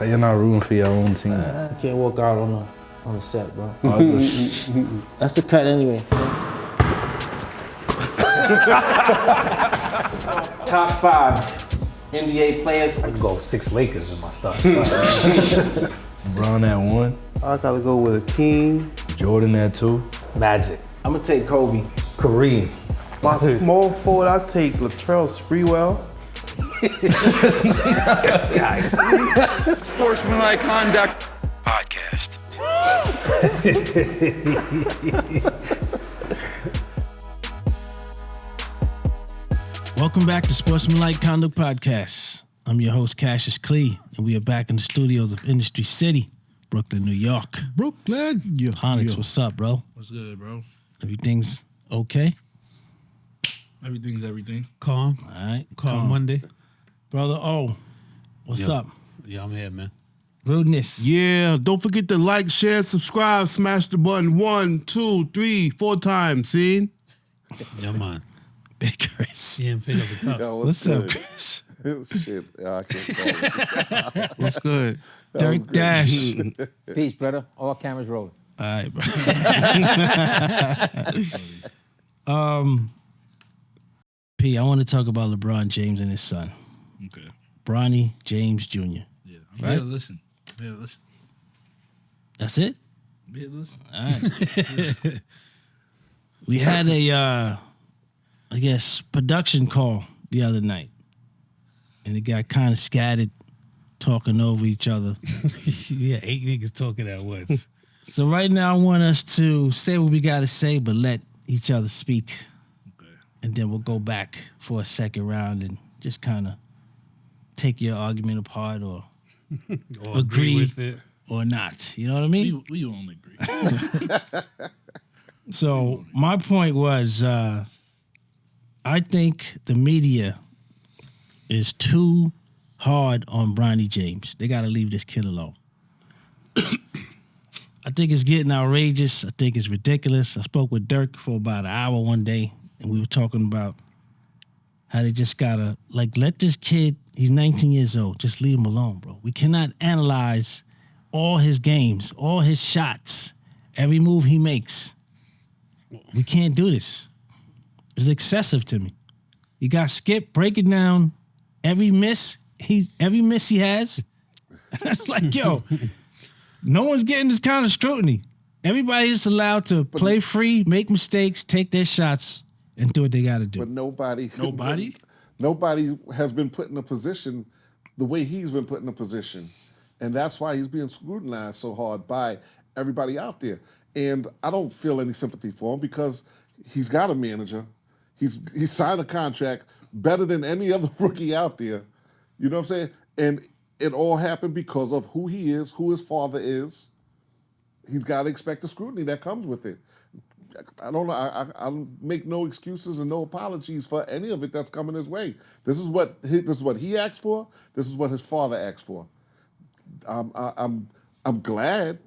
You're not rooting for your own team. You can't walk out on the set, bro. That's the cut anyway. Top 5 NBA players. I can go 6 Lakers in my stuff. LeBron at 1. I gotta go with Akeem. Jordan at 2. Magic. I'm gonna take Kobe. Kareem. My small forward, I take Latrell Sprewell. This guy. Sportsmanlike Conduct Podcast. Welcome back to Sportsmanlike Conduct Podcast. I'm your host, Cassius Clee, and we are back in the studios of Industry City, Brooklyn, New York. Brooklyn. Yeah. Honix, what's up, bro? What's good, bro? Everything's okay? Everything's everything. Calm. All right. Calm Monday. Brother O, what's up? Yeah, I'm here, man. Rudeness. Yeah, don't forget to like, share, subscribe, smash the button 1, 2, 3, 4 times, see? Yeah, man. Big Chris. Yeah, pick up the cup. Yo, What's up, Chris? Shit, I can't call it. What's good? Dirk Dash. Peace, brother. All cameras rolling. All right, bro. P, I want to talk about LeBron James and his son, Okay. Bronny James Jr. Yeah, I'm Right? here to listen. I'm here to listen. That's it? I'm here to listen. All right. We had a, I guess, production call the other night, and it got kind of scattered, talking over each other. Yeah, 8 niggas talking at once. So right now, I want us to say what we got to say, but let each other speak. Okay. And then we'll go back for a second round and just kind of take your argument apart or Or agree with it. or not. You know what I mean? We don't agree. So my point was, I think the media is too hard on Bronny James. They got to leave this kid alone. I think it's getting outrageous. I think it's ridiculous. I spoke with Dirk for about an hour one day, and we were talking about how they just gotta, let this kid, he's 19 years old, just leave him alone, bro. We cannot analyze all his games, all his shots, every move he makes. We can't do this. It's excessive to me. You got Skip breaking down every miss he has. It's like, yo, no one's getting this kind of scrutiny. Everybody's allowed to play free, make mistakes, take their shots, and do what they got to do. But nobody has been put in a position the way he's been put in a position. And that's why he's being scrutinized so hard by everybody out there. And I don't feel any sympathy for him because he's got a manager. He's signed a contract better than any other rookie out there. You know what I'm saying? And it all happened because of who he is, who his father is. He's got to expect the scrutiny that comes with it. I don't know. I make no excuses and no apologies for any of it that's coming his way. This is what he asked for. This is what his father asked for. I'm glad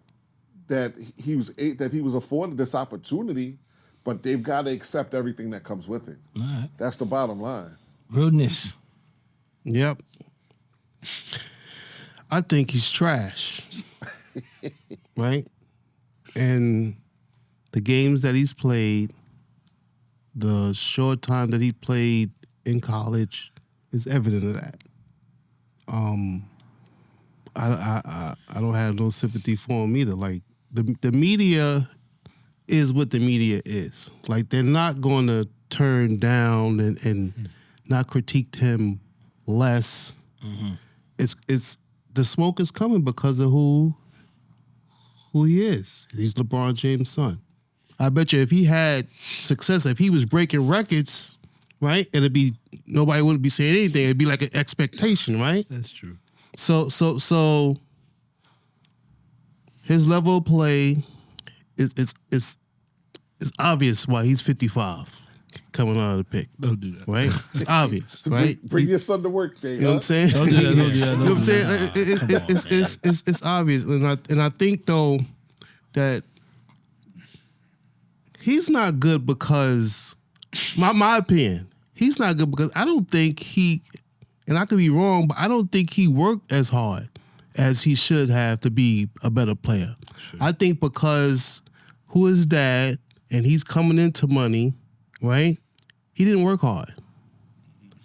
that he was afforded this opportunity, but they've got to accept everything that comes with it. All right. That's the bottom line. Rudeness. Yep. I think he's trash. Right? And the games that he's played, the short time that he played in college is evident of that. I don't have no sympathy for him either. Like the media is what the media is. Like they're not going to turn down and not critique him less. Mm-hmm. It's the smoke is coming because of who he is. He's LeBron James' son. I bet you if he had success, if he was breaking records, right, nobody wouldn't be saying anything. It'd be like an expectation, right? That's true. So his level of play is obvious why he's 55 coming out of the pick. Don't do that. Right? It's obvious, right? Bring your son to work day. You know what I'm saying? Don't do that. Don't do that. You know what I'm saying? It's obvious. And I think, though, that he's not good because, my opinion, he's not good because I don't think and I could be wrong, but I don't think he worked as hard as he should have to be a better player. I think because who is dad and he's coming into money, right? He didn't work hard.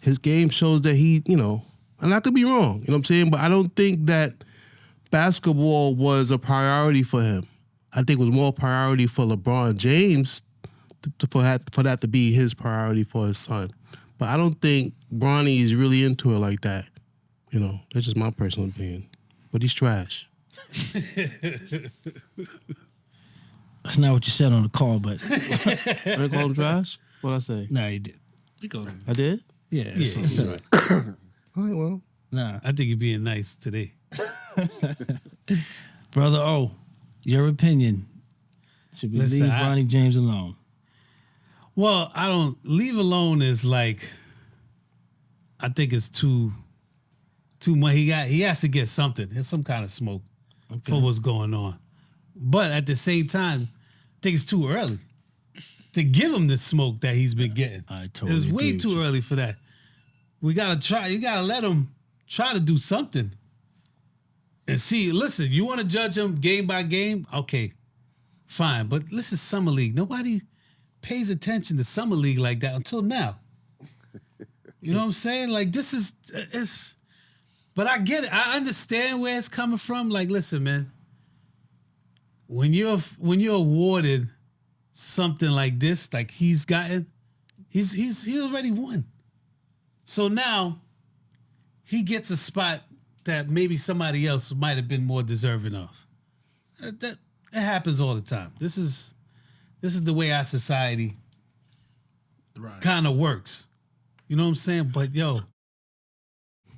His game shows that he, and I could be wrong, you know what I'm saying? But I don't think that basketball was a priority for him. I think it was more priority for LeBron James for that to be his priority for his son. But I don't think Bronny is really into it like that. That's just my personal opinion. But he's trash. That's not what you said on the call, but I didn't call him trash? What'd I say? nah, you did. You go to I did? Yeah, Yeah, that's all right. All right, well. Nah, I think you're being nice today. brother O, your opinion. Should we Listen, leave I- Bronny James alone? Well, I don't leave alone is like I think it's too much. He has to get something. There's some kind of smoke for what's going on. But at the same time, I think it's too early to give him the smoke that he's been getting. I totally It's agree way with too you. early for that. We gotta try. You gotta let him try to do something. And see, listen, you want to judge him game by game? Okay, fine. But this is Summer League. Nobody pays attention to Summer League like that until now. You know what I'm saying? Like it's. But I get it. I understand where it's coming from. Like, listen, man. When you're awarded something like this, like he's gotten, he already won. So now he gets a spot that maybe somebody else might have been more deserving of. That it happens all the time. This is the way our society kind of works. You know what I'm saying? But yo,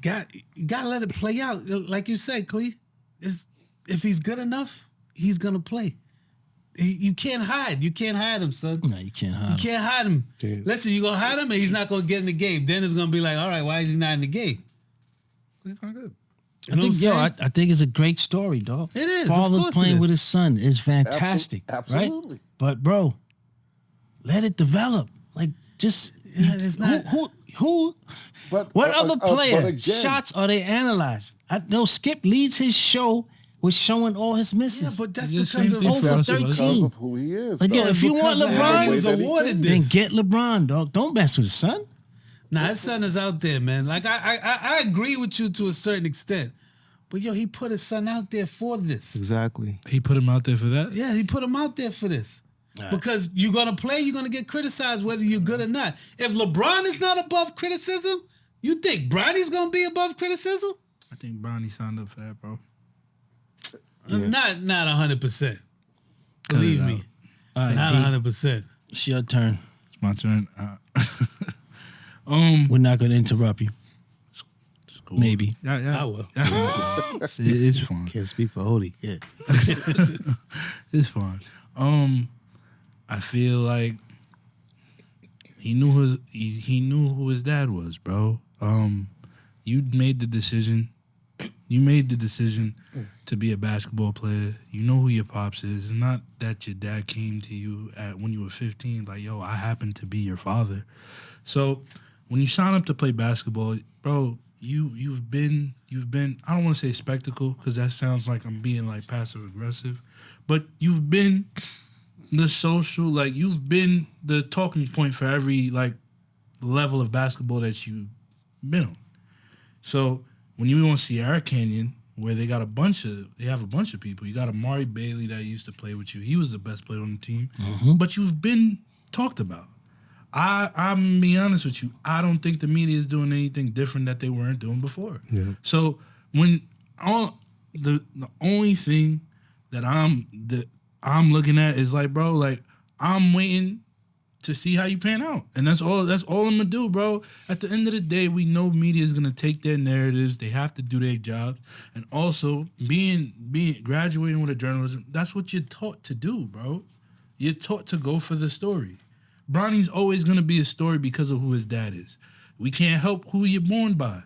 you gotta let it play out. Like you said, Clee, if he's good enough, he's gonna play. You can't hide. You can't hide him, son. No, you can't hide. You can't hide him. Can't. Listen, you're gonna hide him and he's not gonna get in the game. Then it's gonna be like, all right, why is he not in the game? He's not good. You know what I'm saying? I think it's a great story, dog. It is, of Father's course playing it with is. his son is fantastic. Absolutely. Right? But bro, let it develop. Like just Yeah, it's not- who But what other but player again, shots are they analyzed? I know Skip leads his show with showing all his Yeah, misses. but that's It's the because same of thing over for us, 13. because of who he is. Again, though. if you want because of how he LeBron, was Way that he awarded played. then this. get LeBron, dog. Don't mess with his son. Nah, his son is out there, man. Like I agree with you to a certain extent, but yo, he put his son out there for this. Exactly. He put him out there for that. Yeah, he put him out there for this. Because you're gonna play, you're gonna get criticized whether you're good or not. If LeBron is not above criticism, you think Bronny's gonna be above criticism? I think Bronny signed up for that, bro. Not 100%. Cut it Believe out. me, All right, not D, 100%. it's your turn. It's my turn. We're not going to interrupt you. It's cool. Maybe. Yeah. I will. It's fine. Can't speak for Odie. Yeah. It's fine. I feel like he knew who his dad was, bro. You made the decision. You made the decision to be a basketball player. You know who your pops is. It's not that your dad came to you when you were 15, like, yo, I happen to be your father. So when you sign up to play basketball, bro, you've been I don't want to say spectacle because that sounds like I'm being like passive aggressive, but you've been the social, like you've been the talking point for every like level of basketball that you've been on. So when you on Sierra Canyon, where they have a bunch of people. You got Amari Bailey that used to play with you. He was the best player on the team. But you've been talked about. I'm gonna be honest with you. I don't think the media is doing anything different that they weren't doing before. Yeah. So when the only thing that I'm looking at is like, bro, like I'm waiting to see how you pan out. And that's all I'm gonna do, bro. At the end of the day, we know media is gonna take their narratives. They have to do their jobs. And also being graduating with a journalism, that's what you're taught to do, bro. You're taught to go for the story. Bronny's always gonna be a story because of who his dad is. We can't help who you're born by.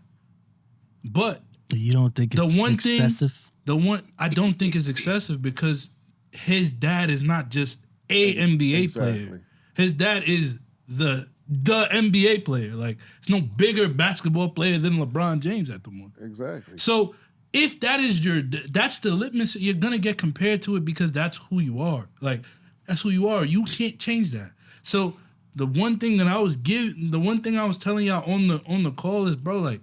But You don't think it's excessive? I don't think it's excessive because his dad is not just a NBA player. Exactly. His dad is the NBA player. Like, there's no bigger basketball player than LeBron James at the moment. Exactly. So if that is that's the litmus, you're gonna get compared to it because that's who you are. Like, that's who you are. You can't change that. So the one thing I was telling y'all on the call is, bro, like,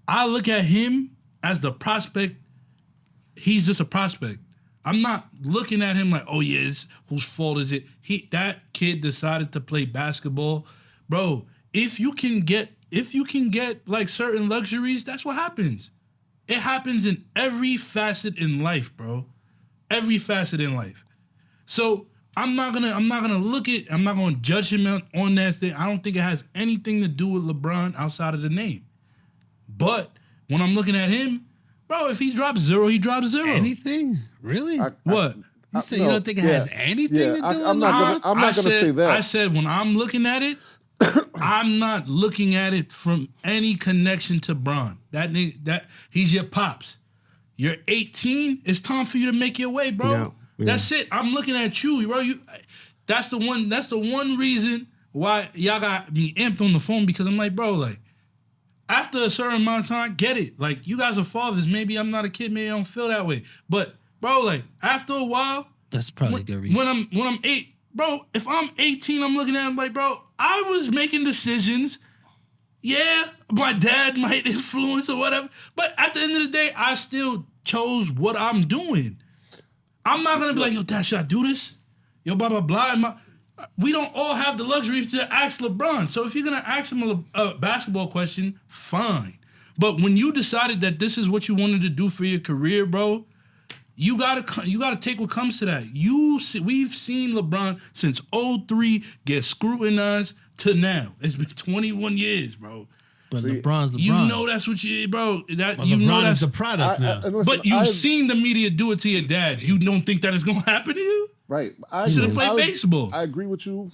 I look at him as the prospect. He's just a prospect. I'm not looking at him like, oh yeah, whose fault is it? That kid decided to play basketball, bro. If you can get like certain luxuries, that's what happens. It happens in every facet in life, bro. Every facet in life. So I'm not gonna judge him on that thing. I don't think it has anything to do with LeBron outside of the name. But when I'm looking at him, bro, if he drops 0, he drops 0. Anything? Really? What? You said you don't think it has anything to do with I'm not gonna say that. I said when I'm looking at it, I'm not looking at it from any connection to Bron. That he's your pops. You're 18. It's time for you to make your way, bro. Yeah. That's it. I'm looking at you, bro. That's the one reason why y'all got me amped on the phone, because I'm like, bro, like, after a certain amount of time, get it. Like, you guys are fathers. Maybe I'm not a kid. Maybe I don't feel that way. But, bro, like, after a while, That's probably a good reason. when I'm 8, bro, if I'm 18, I'm looking at him like, bro, I was making decisions. Yeah, my dad might influence or whatever. But at the end of the day, I still chose what I'm doing. I'm not going to be like, yo, Dad, should I do this? Yo, blah, blah, blah. We don't all have the luxury to ask LeBron. So if you're going to ask him a basketball question, fine. But when you decided that this is what you wanted to do for your career, bro, you gotta take what comes to that. We've seen LeBron since 2003 get scrutinized to now. It's been 21 years, bro. But LeBron's LeBron. You know that's what you, bro. That Well, you LeBron know that's is the product now. listen, but you've seen the media do it to your dad. You don't think that is gonna happen to you? Right. You should have played baseball. I agree with you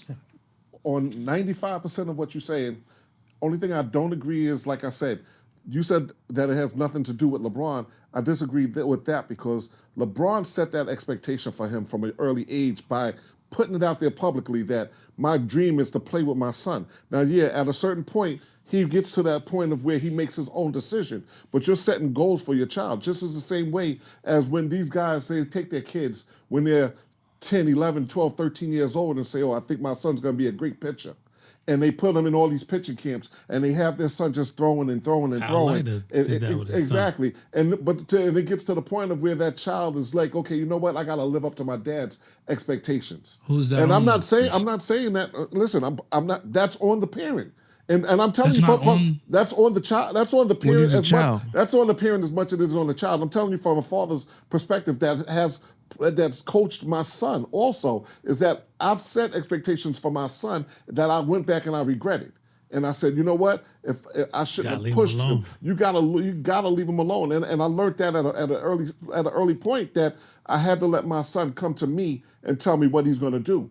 on 95% of what you're saying. Only thing I don't agree is, like I said, you said that it has nothing to do with LeBron. I disagree with that, because LeBron set that expectation for him from an early age by putting it out there publicly that my dream is to play with my son. Now, yeah, at a certain point, he gets to that point of where he makes his own decision, but you're setting goals for your child, just as the same way as when these guys, they take their kids when they're 10, 11, 12, 13 years old and say, oh, I think my son's going to be a great pitcher. And they put them in all these pitching camps, and they have their son just throwing and throwing and throwing. Did that with his Exactly. And it gets to the point of where that child is like, okay, you know what? I got to live up to my dad's expectations. Who's that? And I'm not saying that. Listen, I'm not. That's on the parent. And I'm telling you, that's on the child. That's on the parent he's a as child. much. That's on the parent as much as it is on the child. I'm telling you from a father's perspective that's coached my son also, is that I've set expectations for my son that I went back and I regretted. And I said, you know what? If I shouldn't have pushed him, you gotta leave him alone. And I learned that at an early point, that I had to let my son come to me and tell me what he's gonna do.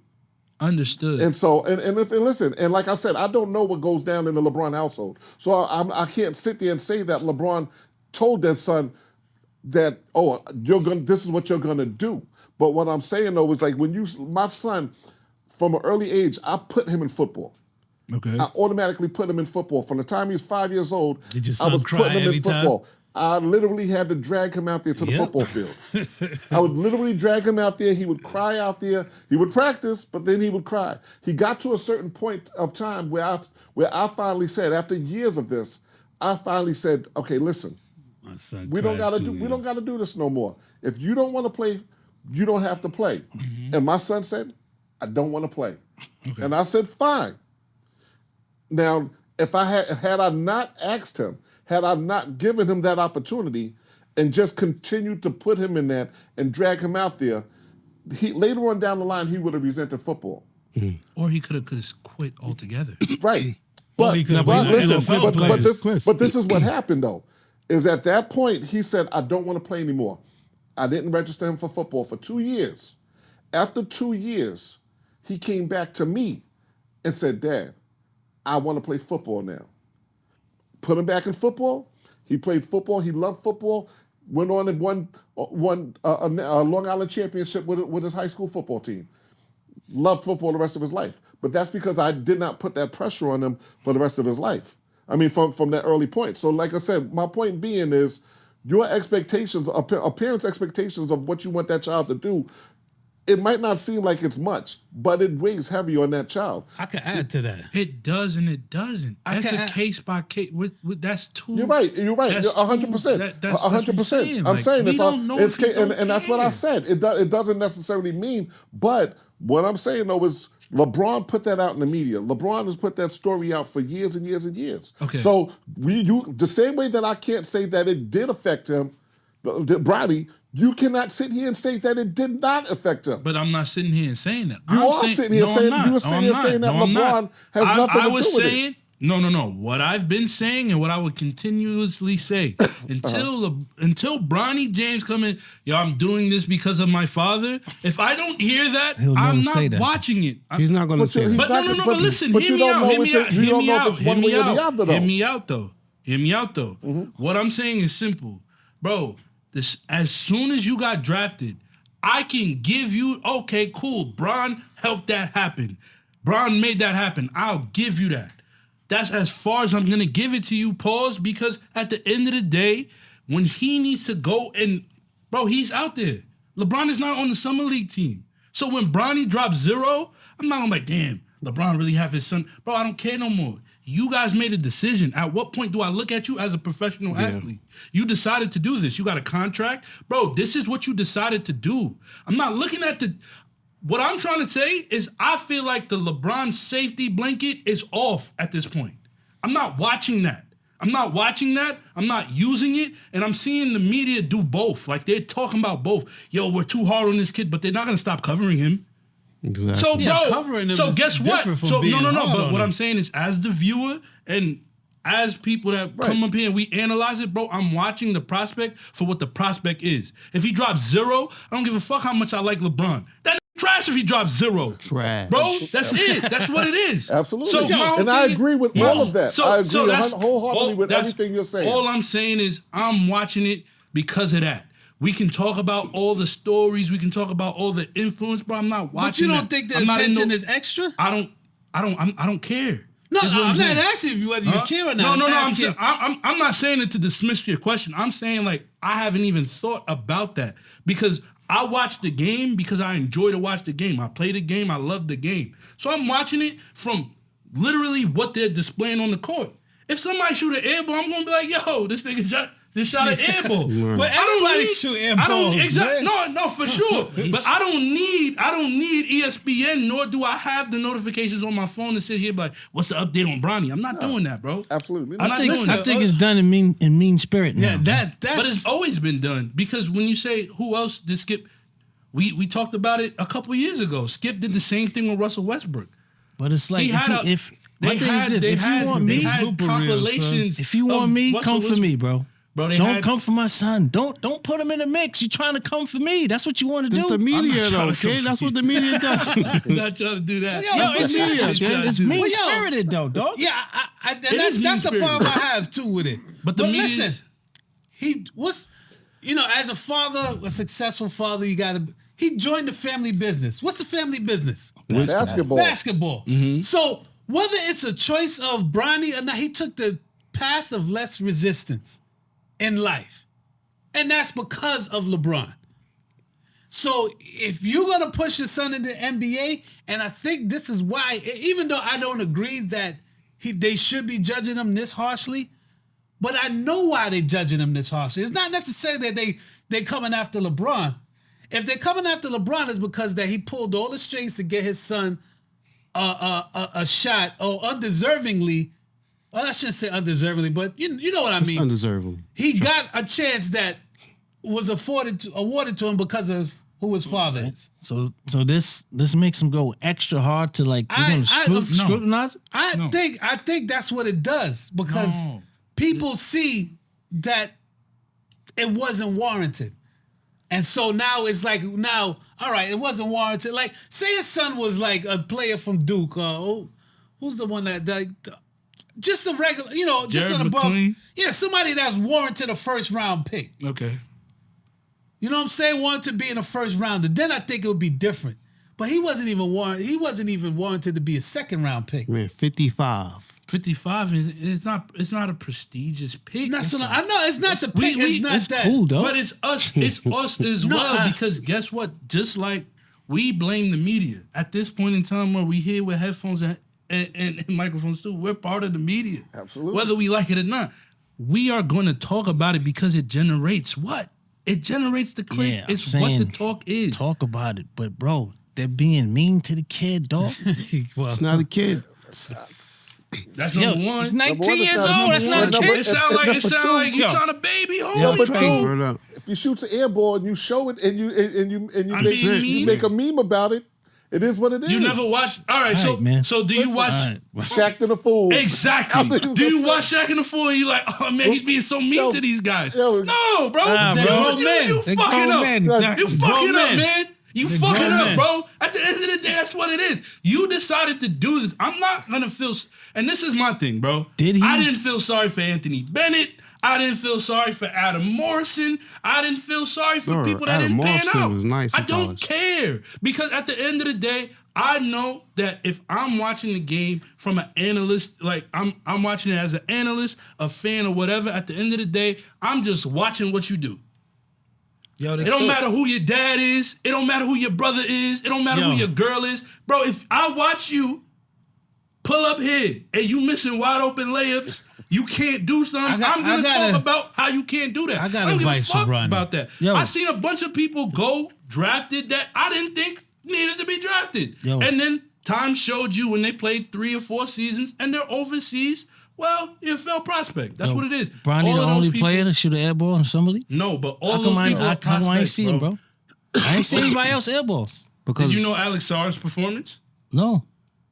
Understood. And so, and listen, and like I said, I don't know what goes down in the LeBron household. So I can't sit there and say that LeBron told that son that, oh, this is what you're gonna do. But what I'm saying though is, like, my son, from an early age, I put him in football. Okay. I automatically put him in football. From the time he was 5 years old, Did your I son was cry putting him every in time? football. I literally had to drag him out there to the Yep. football field. I would literally drag him out there. He would cry out there. He would practice, but then he would cry. He got to a certain point of time where I finally said, after years of this, I finally said, okay, listen, we don't gotta do this no more. If you don't want to play, you don't have to play. Mm-hmm. And my son said, I don't want to play. Okay. And I said, fine. Now, if I had I not asked him, had I not given him that opportunity and just continued to put him in that and drag him out there, later on down the line, he would have resented football. Mm-hmm. Or he could have quit altogether. Right. Well, But this is what happened, though, is at that point, he said, I don't want to play anymore. I didn't register him for football for 2 years. After 2 years, he came back to me and said, Dad, I want to play football now. Put him back in football. He played football. He loved football. Went on and won a Long Island championship with his high school football team. Loved football the rest of his life. But that's because I did not put that pressure on him for the rest of his life. I mean, from that early point. So like I said, my point being is, your expectations, a parent's expectations of what you want that child to do, it might not seem like it's much, but it weighs heavy on that child. I can add to that. It does and it doesn't. That's a case by case. That's too. You're right. You're 100%. That's 100%. I'm saying and that's what I said. It doesn't necessarily mean, but what I'm saying though is LeBron put that out in the media. LeBron has put that story out for years and years and years. Okay. So the same way that I can't say that it did affect him, Bronny, you cannot sit here and say that it did not affect him. But I'm not sitting here and saying that. You are sitting here saying that LeBron has nothing to do with it. No. What I've been saying and what I would continuously say until Bronny James come in, I'm doing this because of my father. If I don't hear that, I'm not watching it. He's not going to say that. But but listen, hear me out. Hear me out, though. Mm-hmm. What I'm saying is simple. Bro, as soon as you got drafted, I can give you, okay, cool, Bron helped that happen. Bron made that happen. I'll give you that. That's as far as I'm going to give it to you, pause, because at the end of the day, when he needs to go and, bro, he's out there. LeBron is not on the Summer League team. So when Bronny drops 0, I'm not going to be like, damn, LeBron really have his son. Bro, I don't care no more. You guys made a decision. At what point do I look at you as a professional athlete? You decided to do this. You got a contract. Bro, this is what you decided to do. I'm not looking at what I'm trying to say is I feel like the LeBron safety blanket is off at this point. I'm not watching that. I'm not using it. And I'm seeing the media do both. Like they're talking about both. Yo, we're too hard on this kid, but they're not going to stop covering him. Exactly. So, bro, covering him so is guess what? So, no. But what I'm saying is, as the viewer and as people that come up here and we analyze it, bro, I'm watching the prospect for what the prospect is. If he drops 0, I don't give a fuck how much I like LeBron. That trash if he drops 0. Trash. Bro, that's it. That's what it is. Absolutely. So and I agree with all of that. I agree that's wholeheartedly with everything you're saying. All I'm saying is I'm watching it because of that. We can talk about all the stories. We can talk about all the influence, but I'm not watching. But you don't think the attention is extra? I don't care. No, I'm not asking you whether you care or not. No. I'm not saying it to dismiss your question. I'm saying like I haven't even thought about that because I watch the game because I enjoy to watch the game. I play the game. I love the game. So I'm watching it from literally what they're displaying on the court. If somebody shoot an air ball, I'm gonna be like, yo, this nigga just shot an air ball. But everybody shoot air balls. No, for sure. But I don't need ESPN, nor do I have the notifications on my phone to sit here like, what's the update on Bronny? I'm not doing that, bro. Absolutely. I think it's done in mean spirit now. Yeah, but it's always been done because when you say who else did Skip, we talked about it a couple years ago. Skip did the same thing with Russell Westbrook. But it's like if you want me, come for me, bro. Bro, don't come for my son. Don't put him in the mix. You're trying to come for me. That's what you want to do. It's the media, though, okay? That's what the media does. I'm not trying to do that. It's mean-spirited, though, dog. Yeah, that's the problem I have, too, with it. But listen, as a father, a successful father, he joined the family business. What's the family business? Basketball. Mm-hmm. So whether it's a choice of Bronny or not, he took the path of less resistance in life. And that's because of LeBron. So if you're going to push your son into the NBA, and I think this is why, even though I don't agree that they should be judging him this harshly, but I know why they're judging him this harshly. It's not necessarily that they coming after LeBron. If they're coming after LeBron, it's because that he pulled all the strings to get his son a shot, or undeservingly. Well, I shouldn't say undeservingly, but you know what I mean. Undeservingly. He got a chance that was awarded to him because of who his father is. So this makes him go extra hard to like scrutinize. I think that's what it does because people see that it wasn't warranted. And so now it's like, all right, it wasn't warranted. Like, say his son was like a player from Duke. Who's the one that just a regular, just an above. McLean? Yeah, somebody that's warranted a first round pick. Okay. You know what I'm saying? Warranted to be in a first rounder. Then I think it would be different. But he wasn't even warranted to be a second round pick. Man, 55. 55 is not. It's not a prestigious pick. Not so, It's- I know it's not the pick. It's not It's that. cool though. But it's us. It's us as No, well. Because guess what? Just like we blame the media at this point in time, where we here with headphones and microphones too. We're part of the media, Absolutely. whether we like it or not. We are going to talk about it because it generates what? It generates the click. Yeah, I'm it's what the saying, talk is. Talk about it, but bro, they're being mean to the kid, dog. Well, It's not a kid. That's Yo, number one. he's Number 19 one, years it's not old. That's number not a one. kid. It sound like Number two, you yo. trying to baby home. Number Bro, two, word up. if you shoot an air ball and you show it and you I'm make, being you mean. make a meme about it, it is what it is. You never watch. All right, All right, man. so do you watch? All right. Shaq to the fool. Exactly. Do you watch Shaq and the Fool and you like, oh man, he's being so mean Yo, to these guys? yo. No, bro. Nah, You- bro. You They fucking grown up. men. You You fucking grown up, men. man. You They fucking grown up, men. bro. At the end of the day, that's what it is. You decided to do this. I'm not gonna feel. And this is my thing, bro. Did he? I didn't feel sorry for Anthony Bennett. I didn't feel sorry for Adam Morrison. I didn't feel sorry for Bro, people that Adam didn't pan Morrison out. was nice I in don't college. care because at the end of the day, I know that if I'm watching the game from an analyst, like I'm watching it as an analyst, a fan, or whatever. At the end of the day, I'm just watching what you do. Yo, It don't matter who your dad is. It don't matter who your brother is. It don't matter Yo. who your girl is. Bro, if I watch you pull up here and you missing wide open layups, you can't do something. I'm going to talk about how you can't do that. I got don't give a advice for fuck Bronny. about that. Yo. I seen a bunch of people go drafted that I didn't think needed to be drafted. Yo. And then time showed you when they played 3 or 4 seasons and they're overseas. Well, you're a failed prospect. That's what it is. Bronny, All the of those only people- player to shoot an air ball on somebody. No, but all How those come I, people are how come I ain't prospects, see him, bro? I ain't seen anybody else air balls. Because Did you know Alex Sarr's performance? No,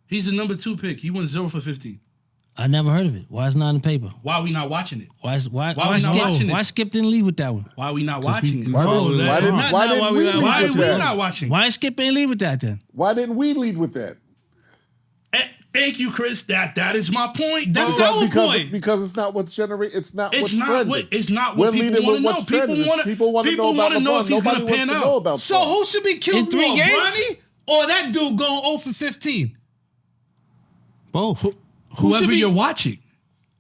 He's the number 2 pick. He went 0 for 15. I never heard of it. Why is it not in the paper? Why are we not watching it? Why we not Skip? watching it? Why Skip didn't leave with that one? Why are we not watching it? Why No, didn't- why it's didn't not why now didn't why we we lead not- Why are with we that? not watching? Why Skip ain't leave with that then? Why didn't we lead with that? Thank you, Chris. That is my point. That's bro. our because, point. because it's not what's generated. It's not It's what's not trending. what it's not We're what people leading want with to know. what's trending. People want to know about wanna know LeBron. if he's Nobody gonna pan wants to know out. about So Saul. who should be killed In 3 more, games? Bronny or that dude going 0 for 15? both. should Whoever be- you're watching,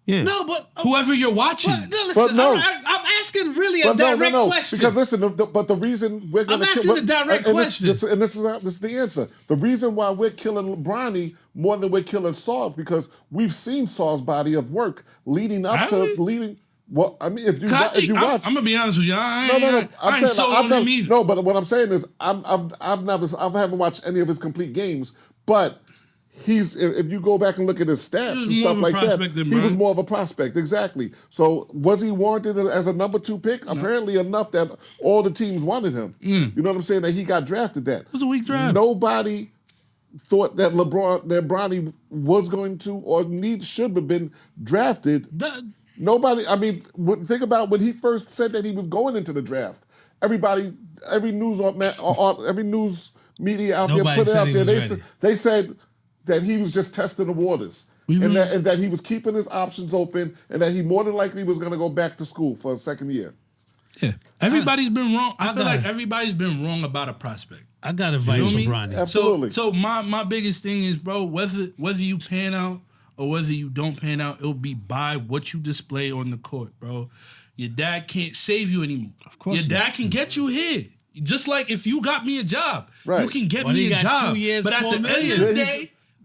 Yeah. No, but whoever you're watching. no, listen, But no. I'm asking really a But direct question. Because listen, but the reason we're going to asking a direct question. this is the answer. The reason why we're killing Bronny more than we're killing Saul is because we've seen Saul's body of work leading up Have to we? leading. Well, I mean, if you I'm watch, gonna be honest with you. I no. ain't sold on him either. No, but what I'm saying is, I haven't watched any of his complete games, but. If you go back and look at his stats He was and more stuff of a like that, prospect than he was Bron. more of a prospect, exactly. So was he warranted as a number 2 pick? Apparently enough that all the teams wanted him. You know what I'm saying? That he got drafted. That It was a weak draft. nobody thought that Bronny was going to or should have been drafted. Nobody. I mean, think about when he first said that he was going into the draft. Every news media out there Nobody put it said out he there. was ready. They said that he was just testing the waters. And that he was keeping his options open, and that he more than likely was going to go back to school for a second year. Yeah, everybody's been wrong. I feel got like it. everybody's been wrong about a prospect. I got advice Feel for me? Bronny. Absolutely. So my biggest thing is, bro, whether you pan out or whether you don't pan out, it'll be by what you display on the court, bro. Your dad can't save you anymore. Of course Your dad can get you here. Just like if you got me a job, Right. you can get Well, me he a got job. 2 years, but at the $4 end of million. the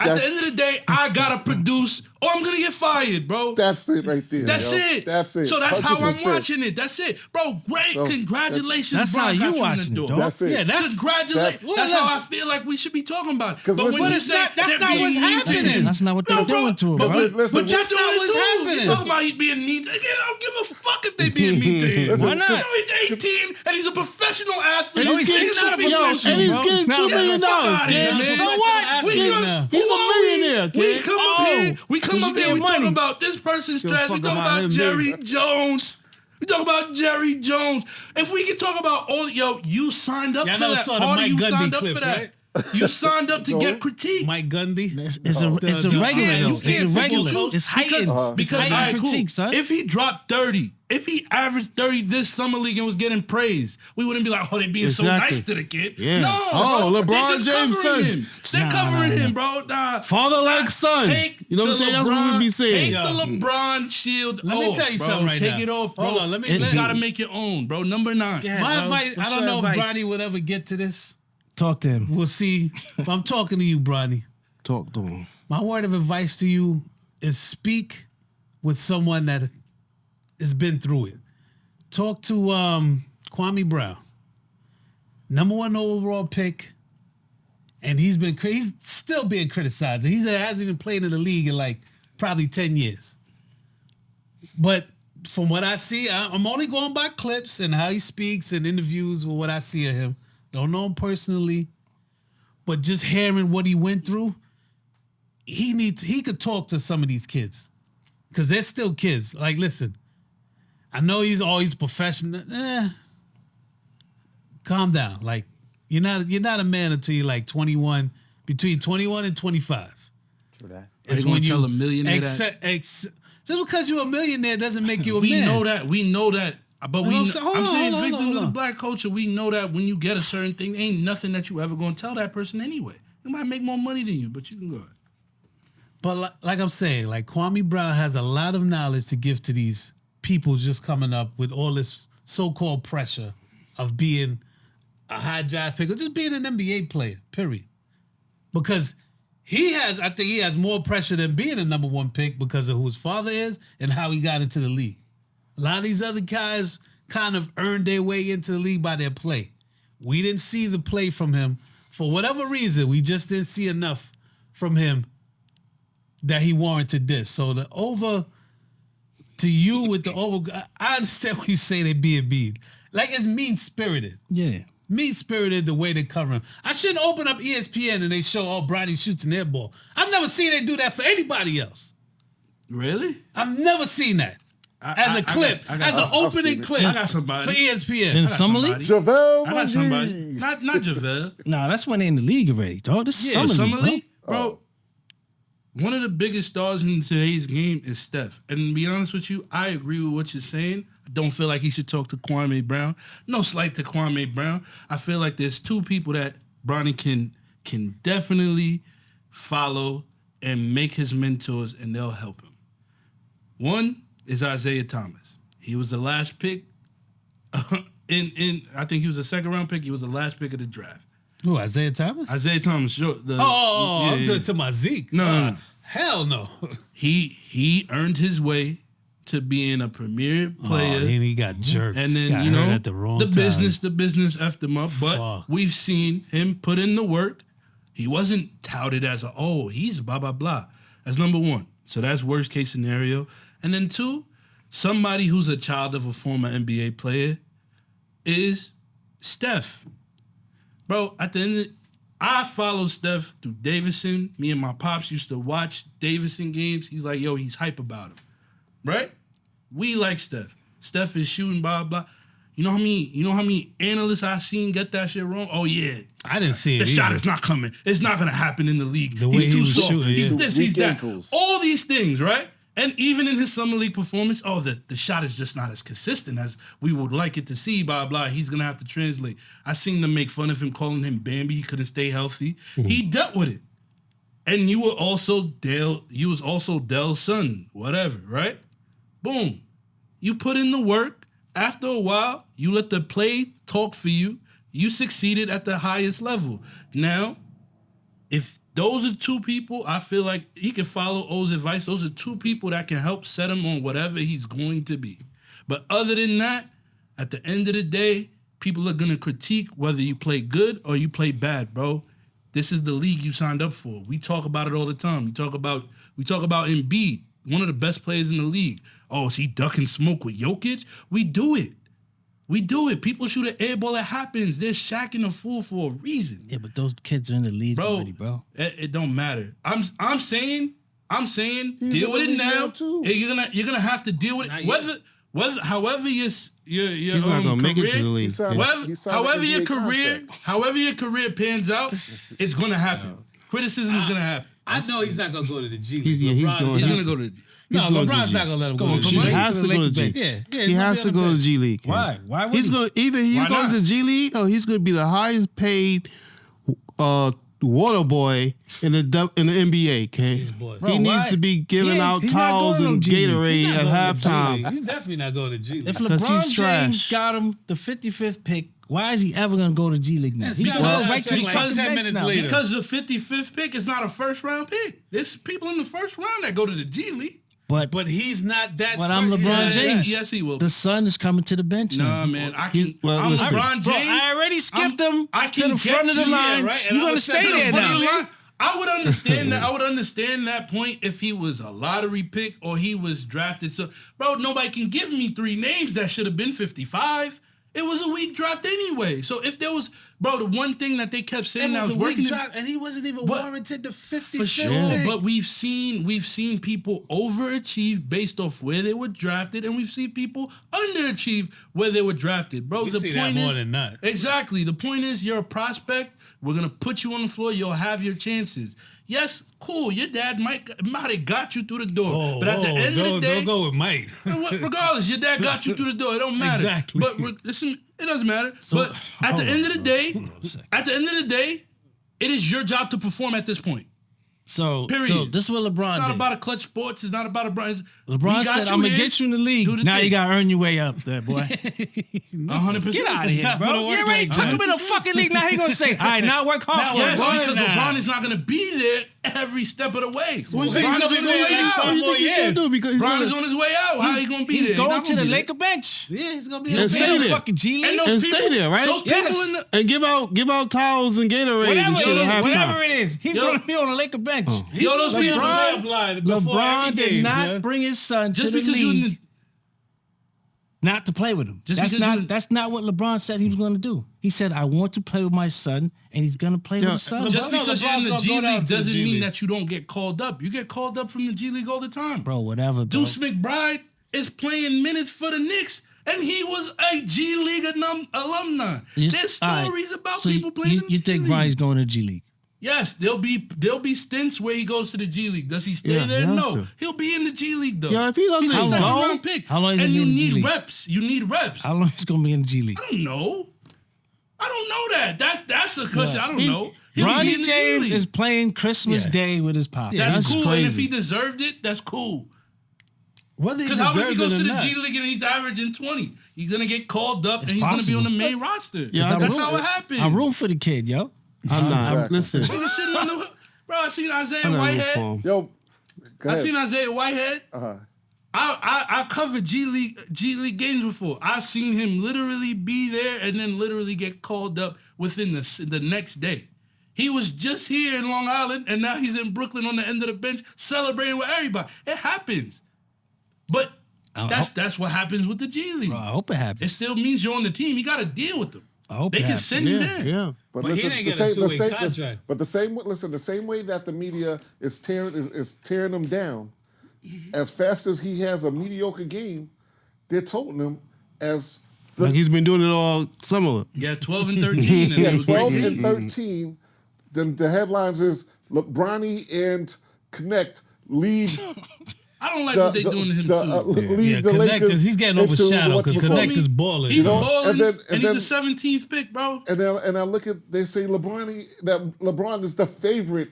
Yeah, day, I gotta produce, or I'm gonna get fired, bro. That's it right there. That's yo. it. That's it. So that's how I'm 100%. watching it. That's it, bro. Great, So, congratulations, that's bro. how I got you in the watching it, door. dog. That's it. Yeah, that's Congratulations. Well, That's look. how I feel like we should be talking about it. 'Cause But listen- when But you it's say not- that's they're not being what's mean to happening. him. That's not what No, they're bro, doing to him, but- bro. Listen, But you're that's not doing it what's too. happening. You talking about he being mean to him. I don't give a fuck if they being mean to him. Listen, Why not? You know, he's 18 and he's a professional athlete. And he's getting not a $2 professional, and he's bro. getting It's $2 not million, Get the fuck outta kid. here, man. So what? We He's come, a who are millionaire, we? kid. We come up Oh, here. We come you up here. get We talk money. about this person's Give a trash. We fuck talk about about him, Jerry man. Jones. We talk about Jerry Jones. If we can talk about all, yo, you signed up Y'all for never that. saw the Part of Mike you Gundy signed up clip, for that. right? You signed up to get critique. Mike Gundy. It's a regular though. It's a regular. It's heightened. Because It's heightened all right, cool. critique, son. If he dropped 30, if he averaged 30 this summer league and was getting praised, we wouldn't be like, oh, they being so Exactly. nice to the kid. Yeah. No, Oh, bro. LeBron They just James' covering son. him. They're covering him, bro. Nah, Father like son. Take You know what I'm the saying? That's what we be saying. Take the LeBron shield Let me off, tell you bro. something right Take now. it off, bro. Hold on, let me- You let- gotta make your own, bro. Number 9. Yeah, My bro. advice, What's I don't your know if advice? Bronny would ever get to this. Talk to him. We'll see. But I'm talking to you, Bronny. Talk to him. My word of advice to you is speak with someone that has been through it. Talk to Kwame Brown, #1 overall pick, and he's still being criticized. He hasn't even played in the league in like probably 10 years. But from what I see, I'm only going by clips and how he speaks and interviews with what I see of him. Don't know him personally, but just hearing what he went through, he could talk to some of these kids because they're still kids. Like, listen, I know he's always professional. Calm down. Like, you're not a man until you're like 21, between 21 and 25. True that. Are you gonna tell a millionaire that? Just because you're a millionaire doesn't make you a We man. know that. We know that. But I'm saying- hold I'm on, saying hold on, victims hold of the on. black culture, we know that when you get a certain thing, ain't nothing that you ever gonna tell that person anyway. They might make more money than you, but you can go ahead. But like I'm saying, like Kwame Brown has a lot of knowledge to give to these people just coming up with all this so-called pressure of being a high draft pick or just being an NBA player, period. Because I think he has more pressure than being a #1 pick because of who his father is and how he got into the league. A lot of these other guys kind of earned their way into the league by their play. We didn't see the play from him. For whatever reason, we just didn't see enough from him that he warranted this. So the over to you with the over, I understand when you say they being mean. Like it's mean-spirited. Yeah. Mean-spirited the way they cover him. I shouldn't open up ESPN and they show, oh, Bronny shoots an air ball. I've never seen they do that for anybody else. Really? I've never seen that. As a clip, I got as an somebody. opening clip I got somebody. for ESPN. In summer league? JaVale I got somebody. McGee. Not JaVale. Nah, that's when they in the league already, dog. This is Yeah, summer league, bro. bro. One of the biggest stars in today's game is Steph. And to be honest with you, I agree with what you're saying. I don't feel like he should talk to Kwame Brown. No slight to Kwame Brown. I feel like there's two people that Bronny can definitely follow and make his mentors, and they'll help him. One is Isaiah Thomas. He was the last pick in I think he was a second round pick. He was the last pick of the draft. Who, Isaiah Thomas? Isaiah Thomas, sure. I'm to my Zeke. No. Hell no. He earned his way to being a premier player. Oh, and he got jerked. And then, got you know, hurt at the wrong the time. business effed him up. But Fuck. we've seen him put in the work. He wasn't touted as he's blah, blah, blah. That's number one. So that's worst case scenario. And then two, somebody who's a child of a former NBA player is Steph. Bro, at the end I follow Steph through Davidson. Me and my pops used to watch Davidson games. He's like, yo, he's hype about him. Right? We like Steph. Steph is shooting, blah, blah. You know how many analysts I seen get that shit wrong? Oh, yeah. I didn't see it. The shot either. is not coming. It's not going to happen in the league. The way He's he too was soft. shooting, He's yeah. this, he's Weak that. ankles. All these things, right? And even in his summer league performance, the shot is just not as consistent as we would like it to see, blah, blah. He's going to have to translate. I seen them make fun of him, calling him Bambi. He couldn't stay healthy. He dealt with it. And you was also Dell's son, whatever, right? Boom. You put in the work. After a while, you let the play talk for you. You succeeded at the highest level. Now, if those are two people, I feel like he can follow O's advice. Those are two people that can help set him on whatever he's going to be. But other than that, at the end of the day, people are going to critique whether you play good or you play bad, bro. This is the league you signed up for. We talk about it all the time. We talk about Embiid, one of the best players in the league. Oh, is he ducking smoke with Jokic? We do it. People shoot an air ball. It happens. They're shacking a fool for a reason. Yeah, but those kids are in the league already, bro. It don't matter. I'm saying, He's deal in with the it league now. now, too. You're gonna have to deal with Not it. However He's not gonna make it to the league. He signed- However, he signed an NBA contract. however your career pans out, it's gonna happen. Criticism is gonna happen. I know he's not gonna go to the G League. He's He's gonna go to. No, going to LeBron's G. not gonna let him go to the He G League. has to go to G. Yeah, He has to go to G League. Why? Why would He's he? going either Why going not? to the G League or he's going to be the highest paid water boy in the NBA. Okay, boy. Bro, he needs why? to be giving He ain't- out he's not towels going and to G League. Gatorade He's at not going to G halftime. League. He's definitely not going to G League. If 'Cause LeBron he's James trash. got him the 55th pick, why is he ever gonna go to G League now? That's He's not going what right to the I'm saying, fucking like 10 bench minutes now. later. Because the 55th pick is not a first round pick. There's people in the first round that go to the G League. But he's not that. But I'm he's LeBron not James. that. Yes, he will. The son is coming to the bench Nah, now. man. I'm well, listen. LeBron James. Bro, I already skipped him I to can the front get of the you, line. right? And You're I gonna was stay saying there to the front now. of the line. I would understand that. I would understand that point if he was a lottery pick or he was drafted. So, bro, nobody can give me 3 names that should have been 55. It was a weak draft anyway. So if there was, bro, the one thing that they kept saying It that was was a weak working drop, and he wasn't even But- warranted the 50 for sure. But we've seen people overachieve based off where they were drafted, and we've seen people underachieve where they were drafted, bro. We the see that point more is than not. exactly. The point is, you're a prospect. We're gonna put you on the floor. You'll have your chances. Yes, cool. Your dad might have got you through the door, but at the end of the day, don't go with Mike. regardless, your dad got you through the door. It don't matter. Exactly. But listen, it doesn't matter. But at the end of the day, it is your job to perform at this point. So Period. this is what LeBron It's not did. about a clutch sports. It's not about a Brian. LeBron said, "I'm gonna get you in the league. Do the Now thing. you gotta earn your way up, there, boy. 100%. Get out of here, not bro. gonna You work already like took that. him in the fucking league. Now he gonna say, all right, now work hard for Yes, it, bro. because Nah. LeBron is not going to be there every step of the way. What you LeBron think he's is gonna on be his doing? way there out. for What you think he's gonna years. do? Because he's LeBron gonna is on his way out. How he going to be He's there? going Not to the gonna be there. Laker bench. Yeah, he's gonna be And a stay He there. fucking G And League. those And people, stay there, right? Those people Yes. in the, and give out towels and Gatorade and shit at Whatever halftime. it is, he's Yo. gonna be on the Laker bench. yo, those people. LeBron did not bring his son to Just the because you in league the, not to play with him. Just That's because you- that's not what LeBron said he was going to do. He said, "I want to play with my son, and he's going to play with Yeah. his son." just No, because you're in LeBron's the gonna G go down League to the doesn't G mean League. that you don't get called up. You get called up from the G League all the time. Bro, whatever, bro. Deuce McBride is playing minutes for the Knicks, and he was a G League alumni. You- There's all right. stories about So people playing in the You G think League. Bronny's going to G League? Yes, there'll be stints where he goes to the G League. Does he stay Yeah, there? he has No, to. he'll be in the G League though. Yo, if he doesn't He's a go- second-round pick, How long is he and gonna you be in the G need League? reps. You need reps. How long is he going to be in the G League? I don't know. I don't know that. That's a question. I don't know. He'll be in Ronnie the G James League. is playing Christmas Yeah. Day with his pop. That's That's cool, and if crazy. he deserved it, that's cool. Whether he Because how if he deserved goes it to or the not. G League and he's averaging 20, he's gonna get called up It's and he's gonna be on the possible. main roster. Yeah, that's I'm how it rooting- happens. I'm rooting for the kid, yo. I'm not. Exactly. Listen, Nigga sitting on the bro. I seen Isaiah I'm not rooting Whitehead. for him. Yo, go I ahead. seen Isaiah Whitehead. Uh-huh. I covered G League games before. I seen him literally be there and then literally get called up within the next day. He was just here in Long Island and now he's in Brooklyn on the end of the bench celebrating with everybody. It happens, but that's what happens with the G League. Bro, I hope it It happens. still means you're on the team. You got to deal with them. I hope They it can happens. send you Yeah, there. yeah. But But he listen, didn't the get a same, the two-way same, contract. but the same way that the media is tearing him down, as fast as he has a mediocre game, they're toting him as Like he's been doing it all summer. Yeah, 12 and 13. And yeah, it was 12 great. and 13. Then the headlines is look, Bronny and Connect lead I don't like what they doing to him too. lead Yeah, the Connect Lakers. is he's getting into overshadowed what because you call- Connect is balling. He's know, balling, and and, then- he's the 17th pick, bro. And I look at they say LeBron is the favorite,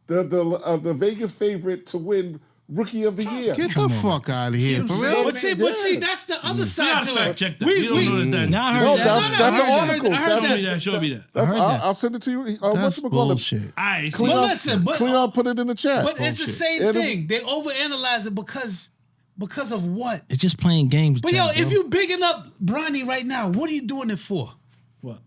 the Vegas favorite to win Rookie of the Year. Get the fuck out of here, for real. But see, that's the other We side gotta to fact it. check that. We don't know that. Now I heard No, that. that's I an heard article. that. I heard Show That's- me that. Show me that. that's- heard that. I'll send it to you. That's bullshit. I see. But Cleon, listen, but- Cleon put it in the chat. But it's the same And- thing. They overanalyze it because of what? It's just playing games. But Jack, yo, if bro. you bigging up Bronny right now, what are you doing it for? What?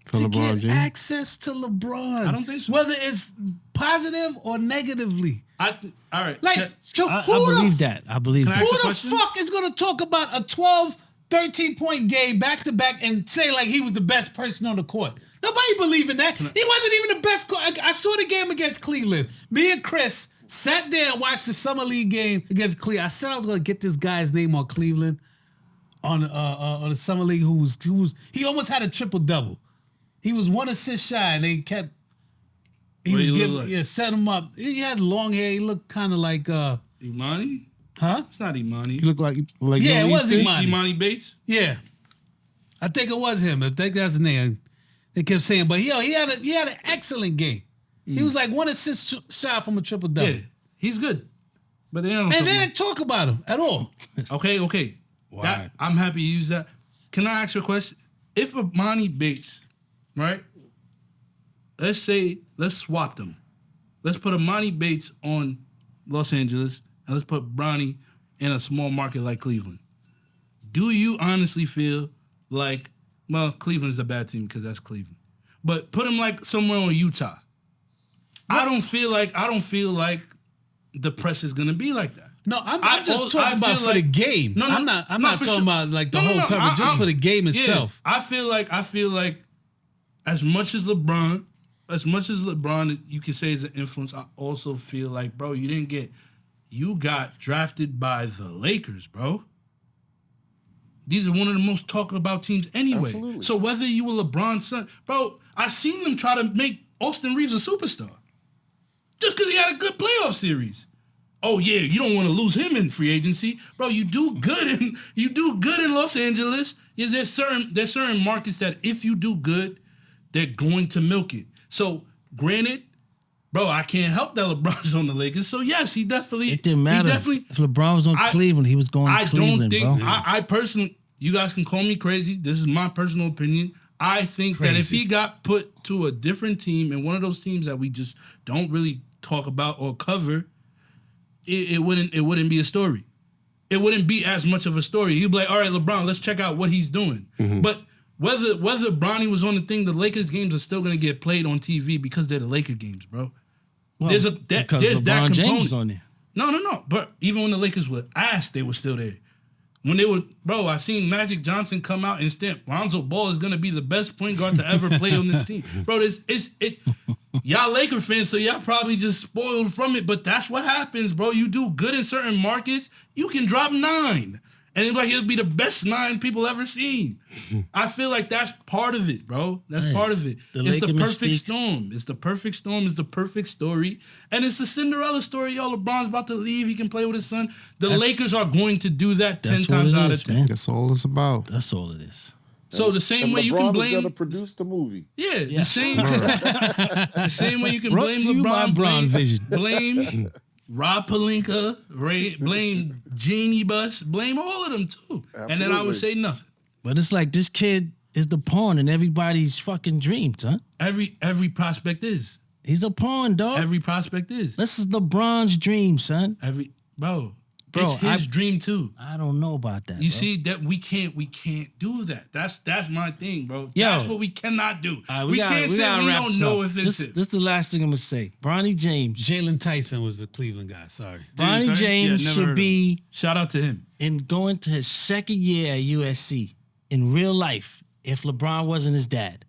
For To LeBron get James. access to LeBron. I don't think so. Whether it's positive or negatively. All right. Like, yo, I who the believe that. I believe Can I that. ask Who a the question? fuck is gonna talk about a 12, 13-point game back to back and say like he was the best person on the court? Nobody believe in that. He wasn't even the best. I saw the game against Cleveland. Me and Chris sat there and watched the summer league game against Cleveland. I said I was gonna get this guy's name on Cleveland. on the summer league he almost had a triple double. He was 1 assist shy, and they kept. He was giving, set him up. He had long hair. He looked kind of like Imani? huh? It's not Imani. You look like Yeah, it was Easton. Imani. Imani Bates? Yeah, I think it was him. I think that's his name. They kept saying, but he had an excellent game. He was like 1 assist shy from a triple double. Yeah, he's good. But they don't. And they didn't talk about him at all. Okay. Wow. I'm happy you use that. Can I ask you a question? If Imani Bates, right? Let's swap them. Let's put Imani Bates on Los Angeles, and let's put Bronny in a small market like Cleveland. Do you honestly feel like, well, Cleveland is a bad team because that's Cleveland, but put him like somewhere in Utah? I don't feel like the press is gonna be like that. No, I'm just talking about for like, the game. No, I'm not for talking sure. about like the No, whole coverage, just for the game itself. Yeah, I feel like as much as LeBron, you can say is an influence, I also feel like, bro, you got drafted by the Lakers, bro. These are one of the most talked about teams anyway. Absolutely. So whether you were LeBron's son, bro, I seen them try to make Austin Reeves a superstar. Just because he had a good playoff series. Oh yeah, you don't want to lose him in free agency, bro. You do good in Los Angeles. Yeah, there's certain markets that if you do good, they're going to milk it. So granted, bro, I can't help that LeBron's on the Lakers. So yes, he definitely. It didn't matter. If LeBron was on Cleveland, he was going to Cleveland, don't think. bro. I personally, you guys can call me crazy. This is my personal opinion. I think that if he got put to a different team and one of those teams that we just don't really talk about or cover, it wouldn't be a story. It wouldn't be as much of a story. He'd be like, all right, LeBron, let's check out what he's doing. Mm-hmm. But whether Bronny was on the thing, the Lakers games are still gonna get played on TV because they're the Laker games, bro. Well, there's because that LeBron component. James was on there. No. But even when the Lakers were ass, they were still there. When they were, bro, I seen Magic Johnson come out and stamp Lonzo Ball is gonna be the best point guard to ever play on this team, bro. It. Y'all Laker fans, so y'all probably just spoiled from it. But that's what happens, bro. You do good in certain markets, you can drop 9, and it's like it'll be the best 9 people ever seen. I feel like that's part of it, bro. That's part of it. It's the perfect storm. It's the perfect storm. It's the perfect story, and it's the Cinderella story. Yo, LeBron's about to leave. He can play with his son. The Lakers are going to do that 10 times out of 10. Man. That's all it's about. That's all it is. So the same way you can blame. LeBron is gonna produce the movie. Yeah, the same way you can Brought blame to you by LeBron. Bron Vision. Blame Rob Pelinka. Blame Jeannie Buss. Blame all of them too. Absolutely. And then I would say nothing. But it's like this kid is the pawn in everybody's fucking dream, son. Every prospect is. He's a pawn, dog. Every prospect is. This is LeBron's dream, son. Bro, it's his dream too. I don't know about that. You bro. see that we can't do that. That's my thing, bro. Yo. That's what we cannot do. We can't say gotta we wrap don't this know up. if it's this. it. This is the last thing I'm gonna say. Bronny James. Jalen Tyson was the Cleveland guy. Sorry. Bronny James never heard should of be him. Shout out to him. in going to his second year at USC in real life. If LeBron wasn't his dad,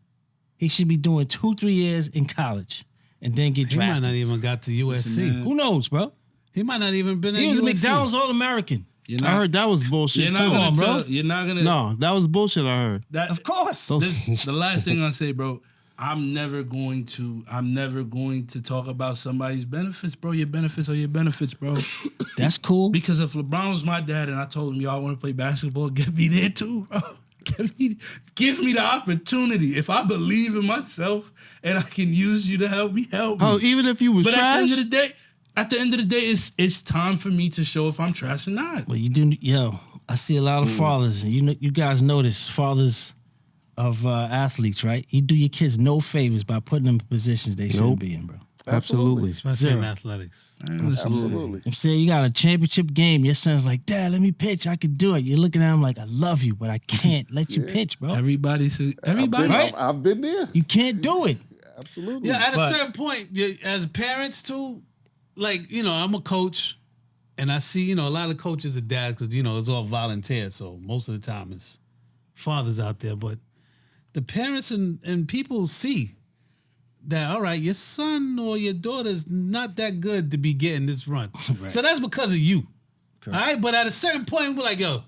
he should be doing 2-3 years in college and then get He might drafted. not even got to USC. Who knows, bro? He might not even been. He at was a USC. McDonald's All-American. I heard that was bullshit You're too. not gonna bro. tell, You're not gonna. No, that was bullshit. I heard. That, Of course. the last thing I say, bro. I'm never going to talk about somebody's benefits, bro. Your benefits are your benefits, bro. That's cool. Because if LeBron was my dad and I told him, y'all want to play basketball, get me there too, bro. Give me the opportunity. If I believe in myself and I can use you to help me, help me. Oh, even if you was But trash. at the end of the day, it's time for me to show if I'm trash or not. Well, you do, yo. I see a lot of fathers, and you guys know this. Fathers of athletes, right? You do your kids no favors by putting them in positions they shouldn't be in, bro. Absolutely. Especially in Zero. athletics. Absolutely. I'm saying you got a championship game. Your son's like, Dad, let me pitch. I can do it. You're looking at him like, I love you, but I can't let you pitch, bro. Everybody. Right? I've been there. You can't do it. Absolutely. Yeah, at a But- certain point, as parents too, like, I'm a coach, and I see, a lot of coaches are dads because, it's all volunteer. So most of the time it's fathers out there. But the parents and people see that, all right, your son or your daughter's not that good to be getting this run. So that's because of you. All right? But at a certain point, we're like, yo,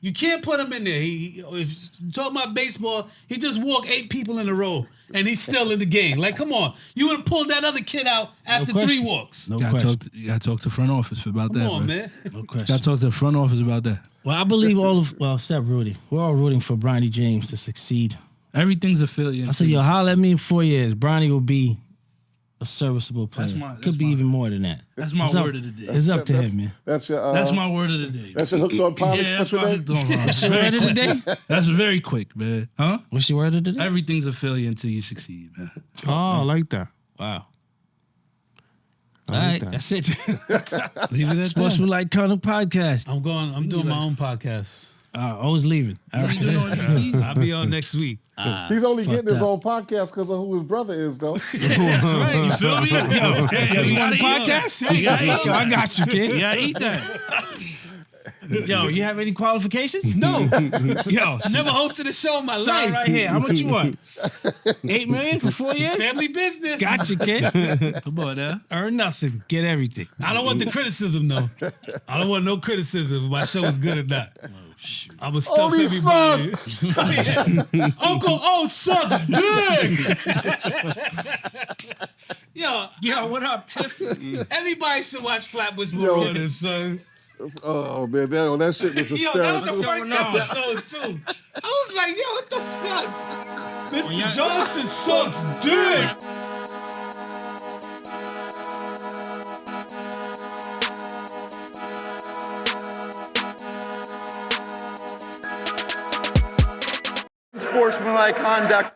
You can't put him in there. If you talk about baseball, he just walked 8 people in a row, and he's still in the game. Like, come on. You would have pulled that other kid out after 3 walks. No You question. gotta talk to front office about that. Come on, bro. man. No question. Gotta talk to the front office about that. Well, I believe except Rudy. We're all rooting for Bronny James to succeed. Everything's affiliate. I said, yo, holler at me in 4 years. Bronny will be a serviceable player. Could be even more than that. That's my word of the day. It's up to him, man. That's your. That's my word of the day. That's your hooked on politics. Yeah, that's for my today? hooked on What's your word of the day? That's very quick, man. Huh? What's your word of the day? Everything's affiliate until you succeed, man. Oh, I like that. Wow. I All like right, that. that's it. Leave it at that. Sportsmanlike Conduct Podcast. I'm doing my own podcast. Always leaving. All right. I'll be on next week. He's only getting his up. own podcast because of who his brother is, though. That's right. You feel me? Yo, hey, You want a podcast? You gotta eat Yo, I got you, kid. You gotta eat that. Yo, you have any qualifications? No. Yo, Never hosted a show in my sign life. right here. How much you want? 8 million for 4 years? Family business. Got you, kid. Come on now. Earn nothing. Get everything. I don't want the criticism, though. I don't want no criticism if my show is good or not. I'm going to stuff Only everybody. sucks. Uncle O sucks dick. Yo, what up, Tiff? everybody should watch Flatbush Yo. Marauders, son. Oh man, that shit was Yo, that was hysterical. the first episode, too. I was like, yo, what the fuck? Mr. Johnson sucks dick. Sportsmanlike conduct.